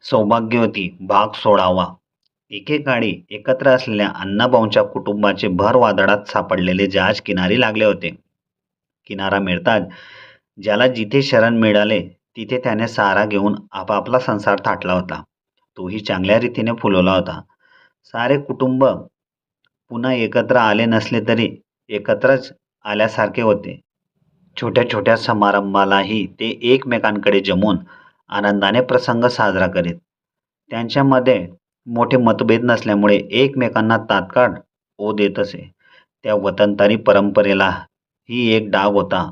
सौभाग्यवती भाग 16वा. एकेकाळी एकत्र असलेल्या अण्णाभाऊंच्या कुटुंबाचे भर वादळात सापडलेले जहाज किनारी लागले होते. किनारा मिळताच ज्याला जिथे शरण मिळाले तिथे त्याने सहारा घेऊन आपापला संसार थाटला होता. तोही चांगल्या रीतीने फुलवला होता. सारे कुटुंब पुन्हा एकत्र आले नसले तरी एकत्रच आल्यासारखे होते. छोट्या छोट्या समारंभालाही ते एकमेकांकडे जमून आनंदाने प्रसंग साजरा करीत. त्यांच्यामध्ये मोठे मतभेद नसल्यामुळे एकमेकांना तात्काळ ओढ देत असे. त्या वतनदारी परंपरेला ही एक डाग होता.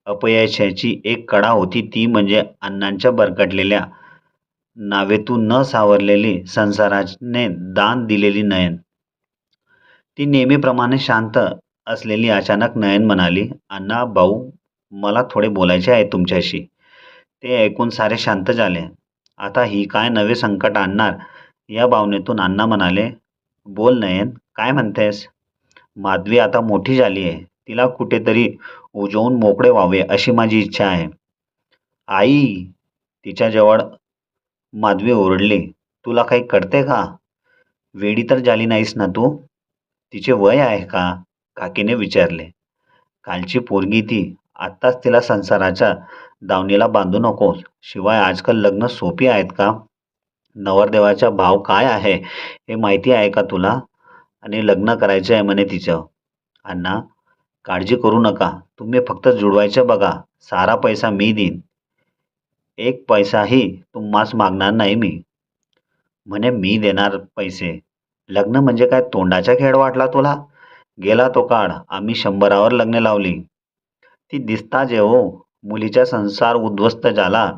अपयशाची एक कडा होती ती म्हणजे अण्णांच्या भरकटलेल्या नावेतून न सावरलेली संसाराने दान दिलेली नयन. ती नेहमीप्रमाणे शांत असलेली अचानक नयन म्हणाली, "अण्णा भाऊ, मला थोडे बोलायचे आहे तुमच्याशी." ते ऐकून सारे शांत झाले. आता ही काय नवे संकट आणणार या भावनेतून अण्णा म्हणाले, "बोल नयन, काय म्हणतेस?" "माधवी आता मोठी झाली आहे. तिला कुठेतरी उजवून मोकळे व्हावे अशी माझी इच्छा आहे." "आई!" तिच्याजवळ माधवी ओरडली, "तुला काही कळते का? वेडी तर झाली नाहीस ना तू?" "तिचे वय आहे का?" काकीने विचारले. "कालची पोरगी ती. आत्ताच तिला संसाराच्या दावणीला बांधू नकोस. शिवाय आजकाल लग्न सोपी आहेत का? नवरदेवाचा भाव काय आहे हे माहिती आहे का तुला? आणि लग्न करायचं आहे म्हणे तिचं." "अण्णा, काळजी करू नका. तुम्ही फक्त जुळवायचं बघा. सारा पैसा मी देईन. एक पैसाही तुम्हास मागणार नाही मी." म्हणे, "मी देणार पैसे? लग्न म्हणजे काय तोंडाचा खेळ वाटला तुला? गेला तो काळ. आम्ही 100वर लग्न लावली. ती दिसता जे हो. मुलीचा संसार उद्ध्वस्त झाला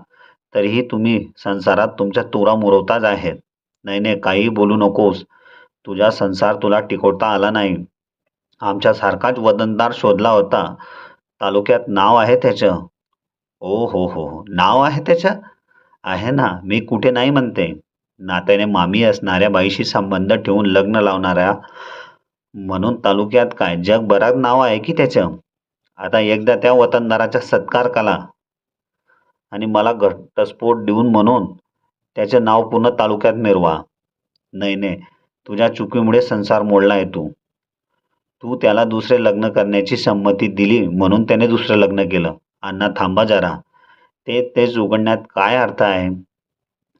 तरीही तुम्ही संसारात तुमच्या तुरा मुरवताच आहेत. नाही नाही, काहीही बोलू नकोस. तुझा संसार तुला टिकवता आला नाही. आमच्यासारखाच वतनदार शोधला होता. तालुक्यात नाव आहे त्याचं." "ओ हो हो हो, नाव आहे त्याचं?" "आहे ना, मी कुठे नाही म्हणते. नात्याने मामी असणाऱ्या बाईशी संबंध ठेवून लग्न लावणाऱ्या म्हणून तालुक्यात काय जगभरात नाव आहे की त्याचं. आता एकदा त्या वतनदाराचा सत्कार करा आणि मला घटस्फोट देऊन म्हणून त्याचे नाव पूर्ण तालुक्यात मिरवा." "नाही नाही, तुझ्या चुकीमुळे संसार मोडलाय तू. तू त्याला दुसरे लग्न करण्याची संमती दिली म्हणून त्याने दुसरं लग्न केलं." "अण्णा थांबा जरा. तेच उघडण्यात काय अर्थ आहे?"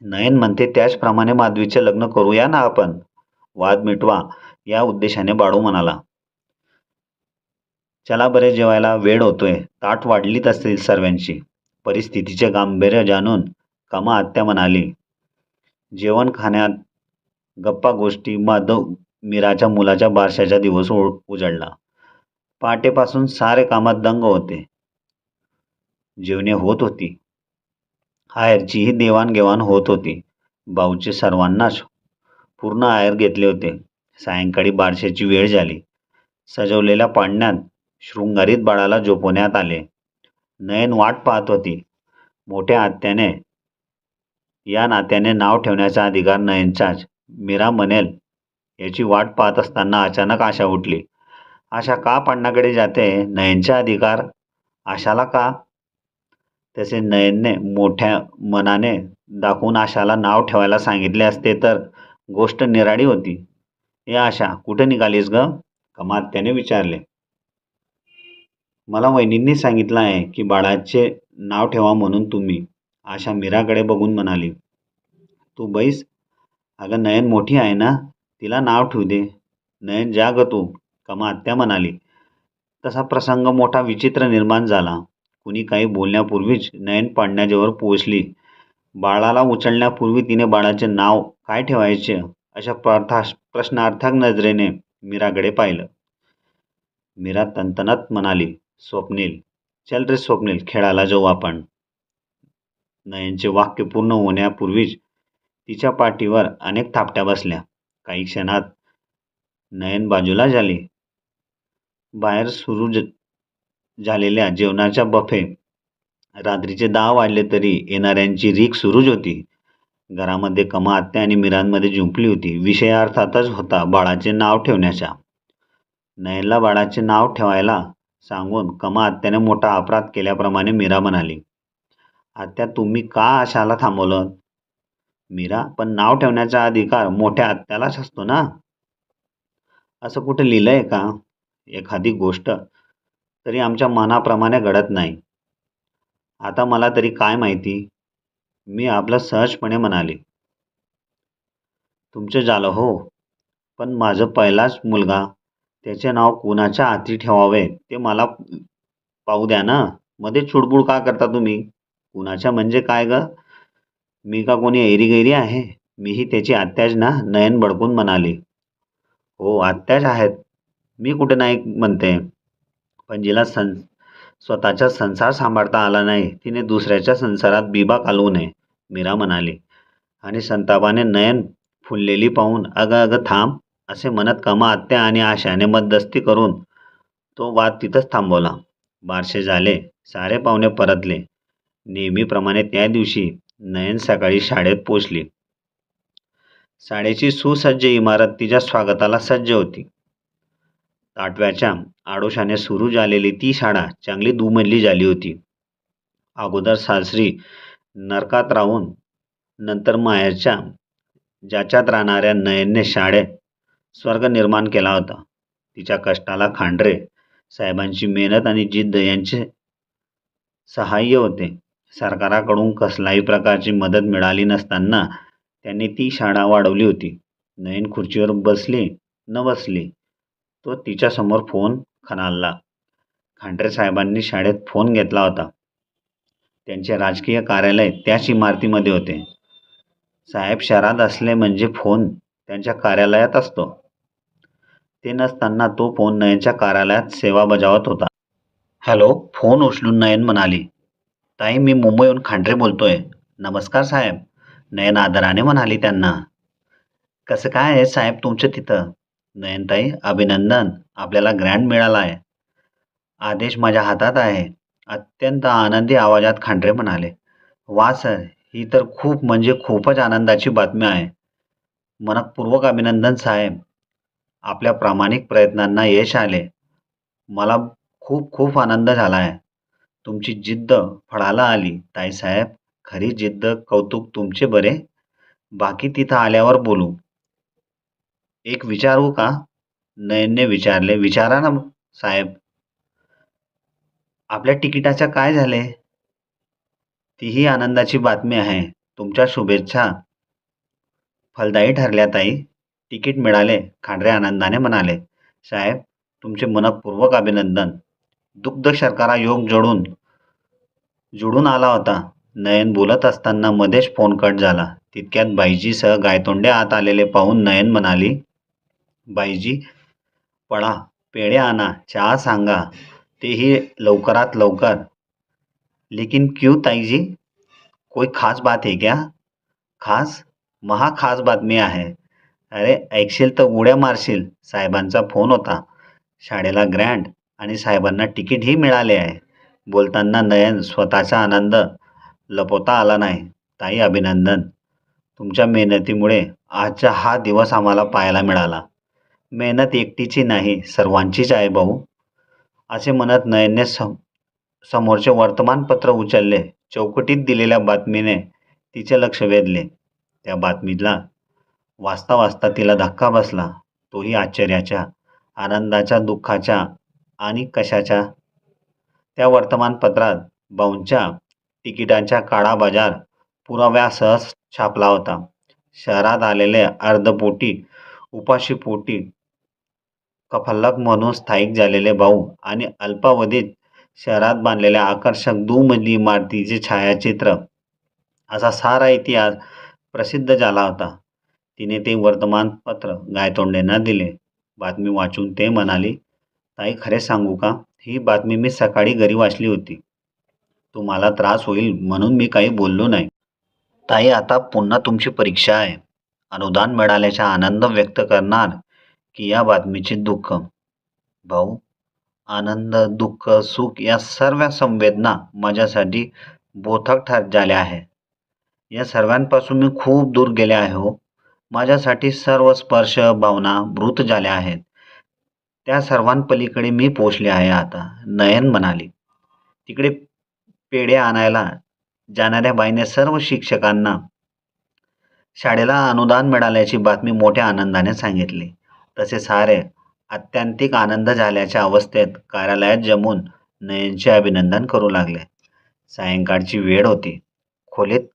नयन म्हणते, "त्याचप्रमाणे माधवीचे लग्न करूया ना आपण. वाद मिटवा." या उद्देशाने बाळू म्हणाला. "चला बरे, जेवायला वेळ होतोय." ताट वाढलीत असतील सर्वांची. परिस्थितीचे गांभीर्य जाणून कमा आत्या म्हणाली, "जेवण खाण्यात गप्पा गोष्टी माधव मीराच्या मुलाच्या बारशाचा दिवस उजळला. पहाटेपासून सारे कामात दंग होते. जेवणे होत होती. आहेरचीही देवाणघेवाण होत होती. भाऊचे सर्वांनाच पूर्ण आहेर घेतले होते. सायंकाळी बारशाची वेळ झाली. सजवलेल्या पाळण्यात शृंगारीत बाळाला झोपवण्यात आले. नयन वाट पाहत होती. मोठ्या आत्याने या नात्याने नाव ठेवण्याचा अधिकार नयनचाच. मीरा म्हणेल याची वाट पाहत असताना अचानक आशा उठली. "आशा का पाटणाकडे जाते? नयनचा अधिकार आशाला का?" तसे नयनने मोठ्या मनाने दाखवून आशाला नाव ठेवायला सांगितले असते तर गोष्ट निराळी होती. "ए आशा, कुठे निघालीस ग?" कमात्याने विचारले. "मला वहिनींनी सांगितलं आहे की बाळाचे नाव ठेवा म्हणून तुम्ही." आशा मीराकडे बघून म्हणाली. "तू बैस. अगं नयन मोठी आहे ना, तिला नाव ठेवू दे." "नयन जा ग तू." कमात्या म्हणाली. तसा प्रसंग मोठा विचित्र निर्माण झाला. कुणी काही बोलण्यापूर्वीच नयन पाळण्याजवळ पोहोचली. बाळाला उचलण्यापूर्वी तिने बाळाचे नाव काय ठेवायचे अशा प्रश्नार्थक नजरेने मीराकडे पाहिलं. मीरा तणतणत म्हणाली, "स्वप्नील, चल रे स्वप्नील, खेळायला जाऊ आपण." नयनचे वाक्य पूर्ण होण्यापूर्वीच तिच्या पाठीवर अनेक थापट्या बसल्या. काही क्षणात नयन बाजूला झाली. बाहेर सुरू झालेल्या जेवणाच्या बफे रात्रीचे 10 वाजले तरी येणाऱ्यांची रीक सुरूच होती. घरामध्ये कमा आत्या आणि मीरांमध्ये जुंपली होती. विषय अर्थातच होता बाळाचे नाव ठेवण्याचा. नयनला बाळाचे नाव ठेवायला सांगून कमा आत्याने मोठा अपराध केल्याप्रमाणे मीरा म्हणाली, "आत्या, तुम्ही का आशाला थांबवलं?" मीरा, पण नाव ठेवण्याचा अधिकार मोठ्या आत्यालाच असतो ना. असं कुठे लिहिलंय का? एखादी गोष्ट तरी आमच्या मनाप्रमाणे घडत नाही. आता मला तरी काय माहिती. मी आपलं सहजपणे म्हणाले. तुमचं झालं हो, पण माझं पहिलाच मुलगा, त्याचे नाव कुणाच्या हाती ठेवावे ते मला पाहू द्या ना. मध्ये चुडबुड का करता तुम्ही? कुणाच्या म्हणजे काय ग? मी का कोणी ऐरी-गैरी आहे? मीही त्याची आत्याच ना, नयन बडकून म्हणाली. हो, आत्याच आहेत. मी कुठे नाही म्हणते. पण जिला स्वतःचा संसार सांभाळता आला नाही, तिने दुसऱ्याच्या संसारात बिबा घालवू नये, मीरा म्हणाली. आणि संतापाने नयन फुललेली पाहून अगं अगं थांब असे म्हणत कमा आत्या आणि आशाने मध्यस्थी करून तो वाद तिथंच थांबवला. बारसे झाले. सारे पाहुणे परतले. नेहमीप्रमाणे त्या दिवशी नयन सकाळी शाळेत पोचली. शाळेची सुसज्ज इमारत तिच्या स्वागताला सज्ज होती. ताटव्याच्या आडोशाने सुरू झालेली ती शाळा चांगली दुमजली झाली होती. अगोदर सासरी नरकात राहून नंतर माहेरच्या ज्याच्यात राहणाऱ्या नयनने शाळेत स्वर्ग निर्माण केला होता. तिच्या कष्टाला खांडरे साहेबांची मेहनत आणि जिद्द यांचे सहाय्य होते. सरकाराकडून कसल्याही प्रकारची मदत मिळाली नसताना त्यांनी ती शाळा वाढवली होती. नयन खुर्चीवर बसली न बसली तो तिच्यासमोर फोन खणालला. खांडरे साहेबांनी शाळेत फोन घेतला होता. त्यांचे राजकीय कार्यालय त्याच इमारतीमध्ये होते. साहेब शहरात असले म्हणजे फोन त्यांच्या कार्यालयात असतो. ते नसताना तो फोन नयनच्या कार्यालयात सेवा बजावत होता. हॅलो, फोन उचलून नयन म्हणाली. ताई, मी मुंबईहून खांडरे बोलतोय. नमस्कार साहेब, नयन आदराने म्हणाली त्यांना. कसं काय आहे साहेब तुमचं तिथं? नयनताई, अभिनंदन, आपल्याला ग्रँड मिळाला आहे. आदेश माझ्या हातात आहे. अत्यंत आनंदी आवाजात खांडरे म्हणाले. वा सर, ही तर खूप म्हणजे खूपच आनंदाची बातमी आहे. मनःपूर्वक अभिनंदन साहेब. आपल्या प्रामाणिक प्रयत्नांना यश आले. मला खूप खूप आनंद झाला आहे. तुमची जिद्द फळाला आली. ताईसाहेब, खरी जिद्द कौतुक तुमचे बरे. बाकी तिथं आल्यावर बोलू. एक विचारू का? नयनने विचारले. विचारा ना साहेब. आपल्या तिकिटाच्या काय झाले? तीही आनंदाची बातमी आहे. तुमच्या शुभेच्छा फलदायी ठरल्या ताई. तिकीट मिळाले, खांडरे आनंदाने म्हणाले. साहेब, तुमचे मनःपूर्वक अभिनंदन. दुग्ध शर्करा योग जुळून आला होता. नयन बोलत असताना मध्येच फोन कट झाला. तितक्यात बाईजीसह गायतोंडे आत आलेले पाहून नयन म्हणाली. बाईजी, पळा, पेढे आणा, चहा सांगा, तेही लवकरात लवकर. लेकिन क्यों ताईजी? कोई खास बात है क्या? खास? महाखास बातमी आहे. अरे, ऐकशील तर उड्या मारशील. साहेबांचा फोन होता. शाळेला ग्रँड आणि साहेबांना तिकीटही मिळाले आहे. बोलताना नयन स्वतःचा आनंद लपवता आला नाही. ताई, अभिनंदन. तुमच्या मेहनतीमुळे आजचा हा दिवस आम्हाला पाहायला मिळाला. मेहनत एकटीची नाही, सर्वांचीच आहे भाऊ. असे म्हणत नयनने समोरचे वर्तमानपत्र उचलले. चौकटीत दिलेल्या बातमीने तिचे लक्ष वेधले. त्या बातमीला वाचता वाचता तिला धक्का बसला. तोही आश्चर्याच्या, आनंदाच्या, दुःखाच्या आणि कशाच्या. त्या वर्तमानपत्रात भाऊंच्या तिकिटांचा काळा बाजार पुराव्यासह छापला होता. शहरात आलेले अर्धपोटी, उपाशीपोटी, कफल्लक म्हणून स्थायिक झालेले भाऊ आणि अल्पावधीत शहरात बांधलेल्या आकर्षक दुमजली इमारतीचे छायाचित्र असा सारा इतिहास प्रसिद्ध झाला होता. तिने ते वर्तमानपत्र गायतोंडेंना दिले. बातमी वाचून ते म्हणाली. ताई, खरे सांगू का? ही बातमी मी सकाळी घरी वाचली होती. तुम्हाला त्रास होईल म्हणून मी काही बोललो नाही. ताई, आता पुन्हा तुमची परीक्षा आहे. अनुदान मिळाल्याचा आनंद व्यक्त करणार की या बातमीचे दुःख? भाऊ, आनंद, दुःख, सुख या सर्व संवेदना माझ्यासाठी बोथक झाल्या आहे. या सर्वांपासून मी खूप दूर गेले आहे हो. माझ्यासाठी सर्व स्पर्श भावना मृत झाल्या आहेत. त्या सर्वांपलीकडे मी पोचले आहे आता, नयन म्हणाली. तिकडे पेढे आणायला जाणाऱ्या बाईने सर्व शिक्षकांना शाळेला अनुदान मिळाल्याची बातमी मोठ्या आनंदाने सांगितली. तसे सारे आत्यंतिक आनंद झाल्याच्या अवस्थेत कार्यालयात जमून नयनचे अभिनंदन करू लागले. सायंकाळची वेळ होती. खोलीत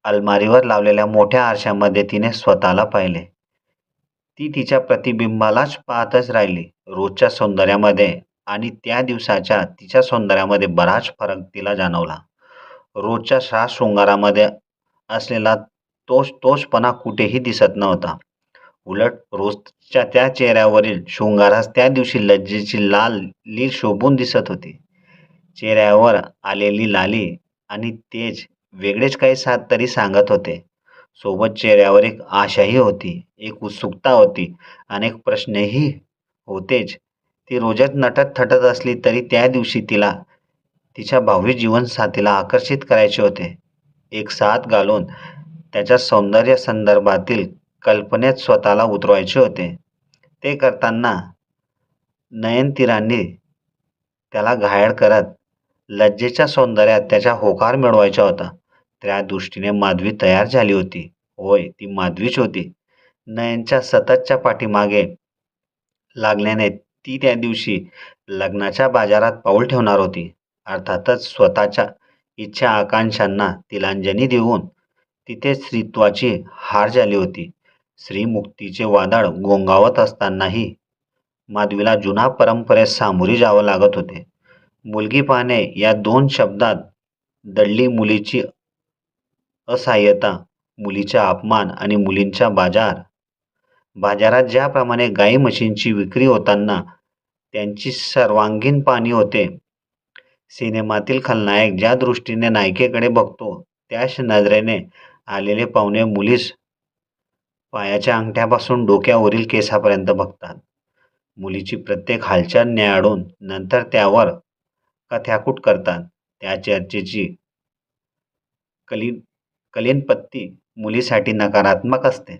अलमारीवर लावलेल्या मोठ्या आरशामध्ये तिने स्वतःला पाहिले. ती तिच्या प्रतिबिंबालाच पाहतच राहिली. रोजच्या सौंदर्यामध्ये आणि त्या दिवसाच्या तिच्या सौंदर्यामध्ये बराच फरक तिला जाणवला. रोजच्या साज शृंगारामध्ये असलेला तोचपणा कुठेही दिसत नव्हता. उलट रोजच्या त्या चेहऱ्यावरील शृंगारास त्या दिवशी लज्जेची लाल लील शोभून दिसत होती. चेहऱ्यावर आलेली लाली आणि तेज वेगळेच काही तरी सांगत होते. सोबत चेहऱ्यावर एक आशाही होती, एक उत्सुकता होती, अनेक प्रश्नही होतेच. ती रोजच नटत थटत असली तरी त्या दिवशी तिला तिच्या भावी जीवनसाथीला आकर्षित करायचे होते. एक साथ घालून त्याच्या सौंदर्य संदर्भातील कल्पनेत स्वतःला उतरवायचे होते. ते करताना नयनतीरांनी त्याला घायल करत लज्जेच्या सौंदर्यात त्याचा होकार मिळवायचा होता. त्या दृष्टीने माधवी तयार झाली होती. होय, ती माधवीच होती. नयनच्या सततच्या पाठीमागे लागल्याने ती त्या दिवशी लग्नाच्या बाजारात पाऊल ठेवणार होती. अर्थातच स्वतःच्या इच्छा आकांक्षांना तिलांजली देऊन तिथे स्त्रीत्वाची हार झाली होती. स्त्रीमुक्तीचे वादळ घोंघावत असतानाही माधवीला जुना परंपरेस सामोरी जावं लागत होते. मुलगी पाहणे या 2 शब्दात दडली मुलीची असहाय्यता, मुलीचा अपमान आणि मुलींचा बाजारात ज्याप्रमाणे गाई म्हशींची विक्री होताना त्यांची सर्वांगीण पाहणी होते. सिनेमातील खलनायक ज्या दृष्टीने नायिकेकडे बघतो त्याच नजरेने आलेले पाहुणे मुलीस पायाच्या अंगठ्यापासून डोक्यावरील केसापर्यंत बघतात. मुलीची प्रत्येक हालचाल न्याहाळून नंतर त्यावर कथ्याकूट करतात. त्या चर्चेची कलीनपत्ती मुलीसाठी नकारात्मक असते.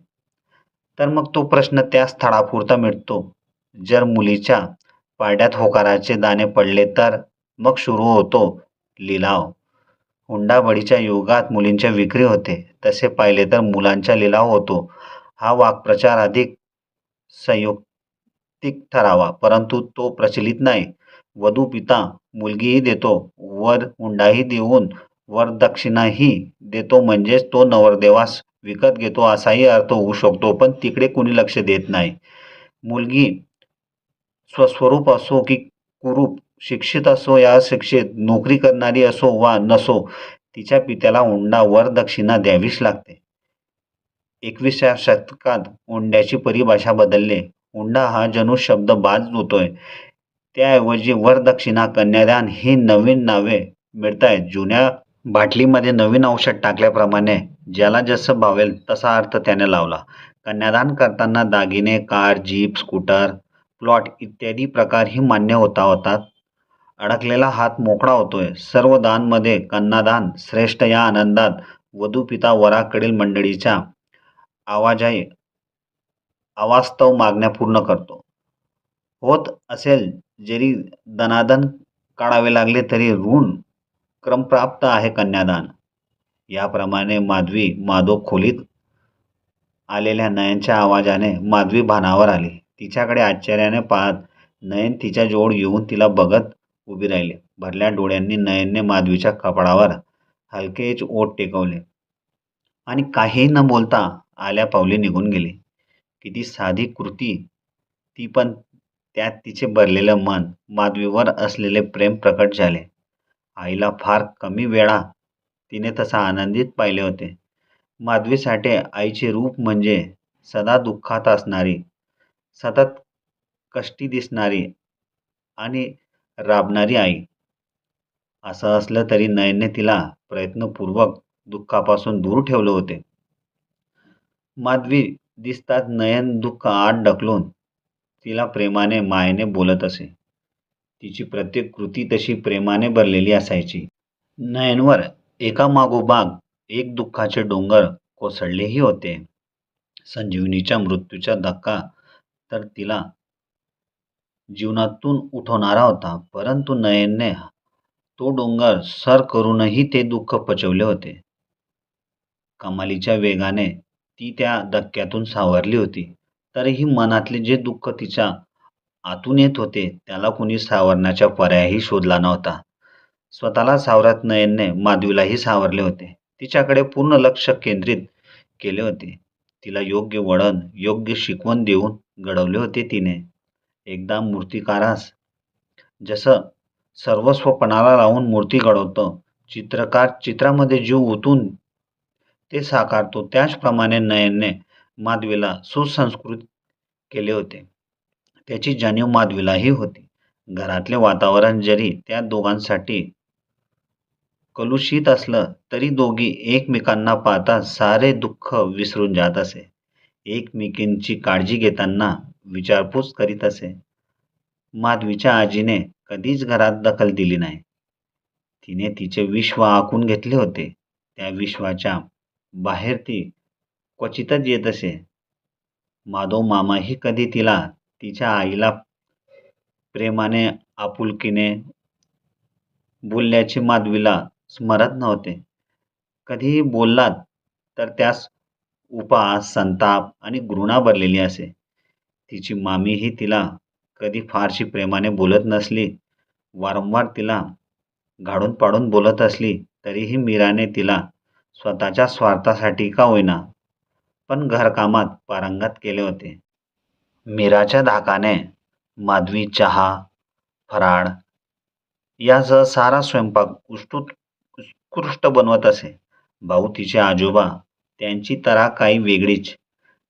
तर मग तो प्रश्न त्या स्थळापुरता मिटतो. जर मुलीच्या पारड्यात होकाराचे दाणे पडले तर मग सुरू होतो लिलाव. हुंडाबळीच्या युगात मुलींच्या विक्री होते, तसे पाहिले तर मुलांचा लिलाव होतो. हा वाक्प्रचार अधिक संयुक्तिक ठरावा, परंतु तो प्रचलित नाही. वधू पिता मुलगीही देतो, वर हुंडाही देऊन वरदक्षिणाही देतो, म्हणजेच तो नवरदेवास विकत घेतो असाही अर्थ होऊ शकतो. पण तिकडे कुणी लक्ष देत नाही. मुलगी स्वस्वरूप असो की कुरूप, शिक्षित असो या अशिक्षित, नोकरी करणारी असो वा नसो, तिच्या पित्याला हुंडा वरदक्षिणा द्यावीच लागते. 21व्या शतकात हुंड्याची परिभाषा बदलली. हुंडा हा जणू शब्द बाद होतोय. त्याऐवजी वरदक्षिणा, कन्यादान ही नवीन नावे मिळतायत. जुन्या बाटलीमध्ये नवीन औषध टाकल्याप्रमाणे ज्याला जसं भावेल तसा अर्थ त्याने लावला. कन्यादान करताना दागिने, कार, जीप, स्कूटर, प्लॉट इत्यादी प्रकारही मान्य होतात. अडकलेला हात मोकळा होतोय. सर्व दानमध्ये कन्यादान श्रेष्ठ या आनंदात वधू पिता वराकडील मंडळीच्या अवास्तव मागण्या पूर्ण करतो. होत असेल जरी दनादन काढावे लागले तरी ऋण क्रमप्राप्त आहे कन्यादान. याप्रमाणे माधव खोलीत आलेल्या नयनच्या आवाजाने माधवी भानावर आली. तिच्याकडे आश्चर्याने पाहत नयन तिच्याजवळ येऊन तिला बघत उभी राहिली. भरल्या डोळ्यांनी नयनने माधवीच्या कपाळावर हलकेच ओठ टेकवले आणि काही न बोलता आल्या पावली निघून गेली. किती साधी कृती ती, पण त्यात तिचे भरलेलं मन, माधवीवर असलेले प्रेम प्रकट झाले. आईला फार कमी वेळा तिने तसा आनंदित पाहिले होते. माधवीसाठी आईचे रूप म्हणजे सदा दुःखात असणारी, सतत कष्टी दिसणारी आणि राबणारी आई. असं असलं तरी नयनने तिला प्रयत्नपूर्वक दुःखापासून दूर ठेवले होते. माधवी दिसताच नयन दुःख आत ढकलून तिला प्रेमाने मायेने बोलत असे. तिची प्रत्येक कृती तशी प्रेमाने भरलेली असायची. नयनवर एकामागोमाग एक दुःखाचे डोंगर कोसळलेही होते. संजीवनीच्या मृत्यूचा धक्का तर तिला जीवनातून उठवणारा होता, परंतु नयनने तो डोंगर सर करूनही ते दुःख पचवले होते. कमालीच्या वेगाने ती त्या धक्क्यातून सावरली होती. तरीही मनातले जे दुःख तिच्या आतून येत होते त्याला कुणी सावरण्याचा पर्यायही शोधला नव्हता. स्वतःला सावरत नयनने माधवीलाही सावरले होते. तिच्याकडे पूर्ण लक्ष केंद्रित केले होते. तिला योग्य वळण, योग्य शिकवण देऊन घडवले होते तिने. एकदा मूर्तिकारास जसं सर्वस्व पणाला लावून मूर्ती घडवतो, चित्रकार चित्रामध्ये जीव ओतून ते साकारतो, त्याचप्रमाणे नयनने माधवीला सुसंस्कृत केले होते. त्याची जाणीव माधवीलाही होती. घरातले वातावरण जरी त्या दोघांसाठी कलुषित असलं तरी दोघी एकमेकांना पाहता सारे दुःख विसरून जात असे. एकमेकींची काळजी घेताना विचारपूस करीत असे. माधवीच्या आजीने कधीच घरात दखल दिली नाही. तिने तिचे विश्व आखून घेतले होते. त्या विश्वाच्या बाहेर ती क्वचितच येत असे. माधव मामाही कधी तिला तिच्या आईला प्रेमाने आपुलकीने बोलल्याचे माधवीला स्मरत नव्हते. कधीही बोललात तर त्यास उपहास, संताप आणि घृणा भरलेली असे. तिची मामीही तिला कधी फारशी प्रेमाने बोलत नसली. वारंवार तिला गाडून पाडून बोलत असली तरीही मीराने तिला स्वतःच्या स्वार्थासाठी का होईना पण घरकामात पारंगत केले होते. मीराच्या धाकाने माधवी चहा, फराळ यासह सारा स्वयंपाक उत्कृष्ट बनवत असे. भाऊ तिचे आजोबा त्यांची तऱ्हा काही वेगळीच.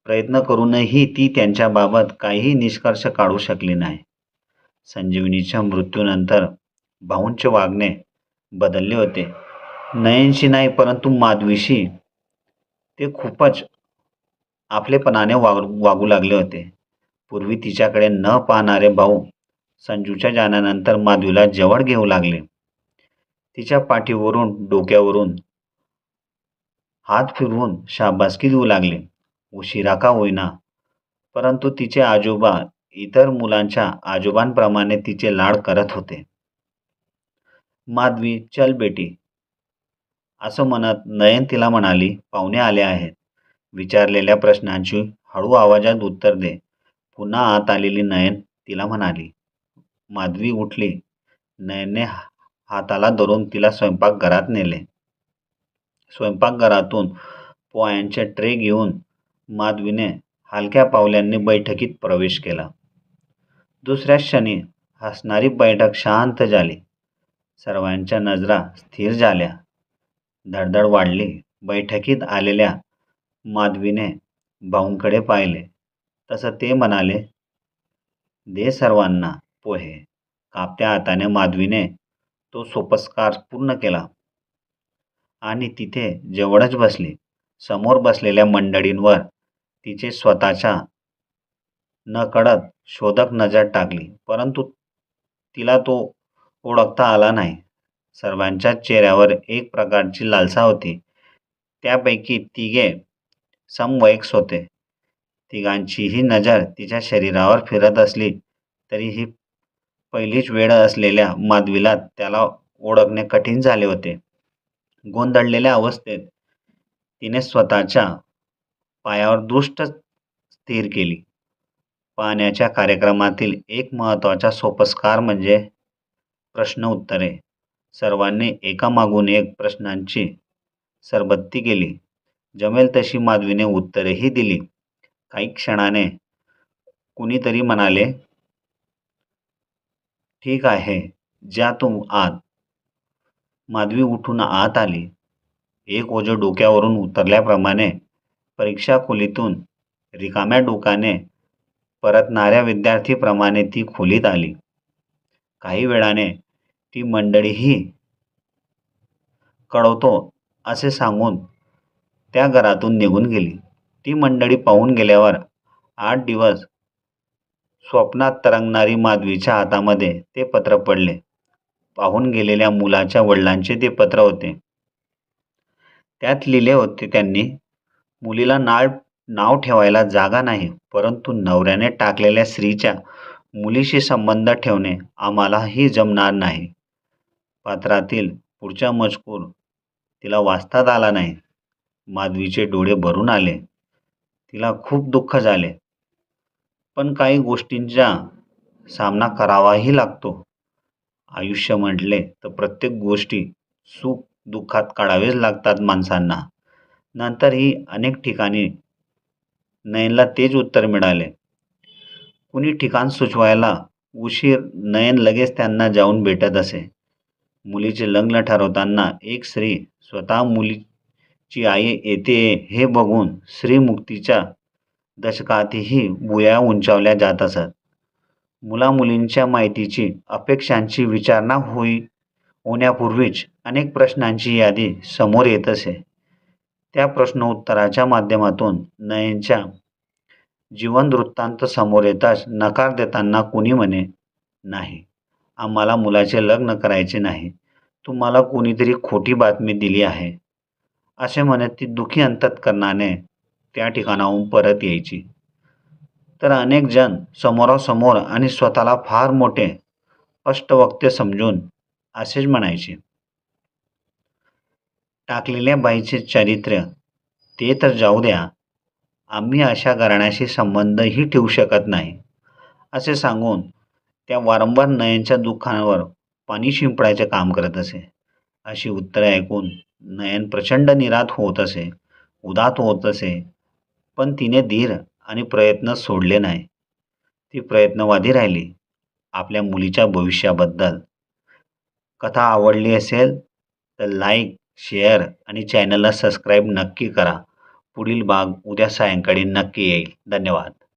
प्रयत्न करूनही ती त्यांच्याबाबत काहीही निष्कर्ष काढू शकली नाही. संजीवनीच्या मृत्यूनंतर भाऊंचे वागणे बदलले होते. नयनशी नाही परंतु माधवीशी ते खूपच आपलेपणाने वागू लागले होते. पूर्वी तिच्याकडे न पाहणारे भाऊ संजूच्या जाण्यानंतर माधवीला जवळ घेऊ लागले. तिच्या पाठीवरून डोक्यावरून हात फिरवून शाबासकी देऊ लागले. उशिरा का होईना परंतु तिचे आजोबा इतर मुलांच्या आजोबांप्रमाणे तिचे लाड करत होते. माधवी, चल बेटी, असं म्हणत नयन तिला म्हणाली, पाहुणे आले आहेत. विचारलेल्या प्रश्नांची हळू आवाजात उत्तर दे. पुन्हा आत आलेली नयन तिला म्हणाली. माधवी उठली. नयनने हाताला धरून तिला स्वयंपाकघरात नेले. स्वयंपाकघरातून पोळ्यांचे ट्रे घेऊन माधवीने हलक्या पावलांनी बैठकीत प्रवेश केला. दुसऱ्या क्षणी हसणारी बैठक शांत झाली. सर्वांच्या नजरा स्थिर झाल्या. धडधड वाढली. बैठकीत आलेल्या माधवीने भाऊंकडे पाहिले तसं ते म्हणाले, दे सर्वांना पोहे. कापत्या हाताने माधवीने तो सोपस्कार पूर्ण केला आणि तिथे जवळच बसली. समोर बसलेल्या मंडळींवर तिचे स्वतःच्या नकळत शोधक नजर टाकली, परंतु तिला तो ओळखता आला नाही. सर्वांच्याच चेहऱ्यावर एक प्रकारची लालसा होती. त्यापैकी तिघे समवयस्क होते. तिघांचीही नजर तिच्या शरीरावर फिरत असली तरीही पहिलीच वेळ असलेल्या माधवीला त्याला ओळखणे कठीण झाले होते. गोंधळलेल्या अवस्थेत तिने स्वतःच्या पायावर दृष्ट स्थिर केली. पाहण्याच्या कार्यक्रमातील एक महत्त्वाचा सोपस्कार म्हणजे प्रश्न उत्तरे. सर्वांनी एकामागून एक प्रश्नांची सरबत्ती केली. जमेल तशी माधवीने उत्तरेही दिली. काही क्षणाने कुणीतरी म्हणाले, ठीक आहे, जा तू आत. माधवी उठून आत आली. एक ओझं डोक्यावरून उतरल्याप्रमाणे परीक्षा खोलीतून रिकाम्या डोक्याने परतणाऱ्या विद्यार्थीप्रमाणे ती खोलीत आली. काही वेळाने ती मंडळीही कळवतो असे सांगून त्या घरातून निघून गेली. ती मंडळी पाहून गेल्यावर 8 दिवस स्वप्नात तरंगणारी माधवीच्या हातामध्ये ते पत्र पडले. पाहून गेलेल्या मुलाच्या वडिलांचे ते पत्र होते. त्यात लिहिले होते त्यांनी, मुलीला नाव ठेवायला जागा नाही, परंतु नवऱ्याने टाकलेल्या स्त्रीच्या मुलीशी संबंध ठेवणे आम्हालाही जमणार नाही. पत्रातील पुढचा मजकूर तिला वाचताच आला नाही. माधवीचे डोळे भरून आले. तिला खूप दुःख झाले, पण काही गोष्टींचा सामना करावाही लागतो. आयुष्य म्हटले तर प्रत्येक गोष्टी सुख दुःखात काढावेच लागतात माणसांना. नंतरही अनेक ठिकाणी नयनला तेच उत्तर मिळाले. कुणी ठिकाण सुचवायला उशीर, नयन लगेच त्यांना जाऊन भेटत असे. मुलीचे लग्न ठरवताना एक स्त्री स्वतः मुलीची आई येते हे बघून स्त्रीमुक्तीच्या दशकातही भुवया उंचावल्या जात असत. मुलामुलींच्या माहितीची, अपेक्षांची विचारणा होण्यापूर्वीच अनेक प्रश्नांची यादी समोर येत असे. त्या प्रश्नोत्तराच्या माध्यमातून नयनच्या जीवनवृत्तांत समोर येताच नकार देताना कुणी म्हणे, "नाही, आम्हाला मुलाचे लग्न करायचे नाही. तुम्हाला कुणीतरी खोटी बातमी दिली आहे." असे म्हणत ती दुःखी अंतःकरणाने त्या ठिकाणाहून परत यायची. तर अनेक जण समोरासमोर आणि स्वतःला फार मोठे स्पष्टवक्ते समजून असेच म्हणायचे, "टाकलेल्या बाईचे चारित्र्य ते तर जाऊ द्या, आम्ही अशा घराण्याशी संबंधही ठेवू शकत नाही." असे सांगून त्या वारंवार नयनच्या दुःखावर पाणी शिंपडायचे काम करत असे. अशी उत्तरे ऐकून नयन प्रचंड निराश होत असे, उदास होत असे. पण तिने धीर आणि प्रयत्न सोडले नाही. ती प्रयत्नवादी राहिली आपल्या मुलीच्या भविष्याबद्दल. कथा आवडली असेल तर लाईक, शेअर आणि चॅनलला सबस्क्राईब नक्की करा. पुढील भाग उद्या सायंकाळी नक्की येईल. धन्यवाद.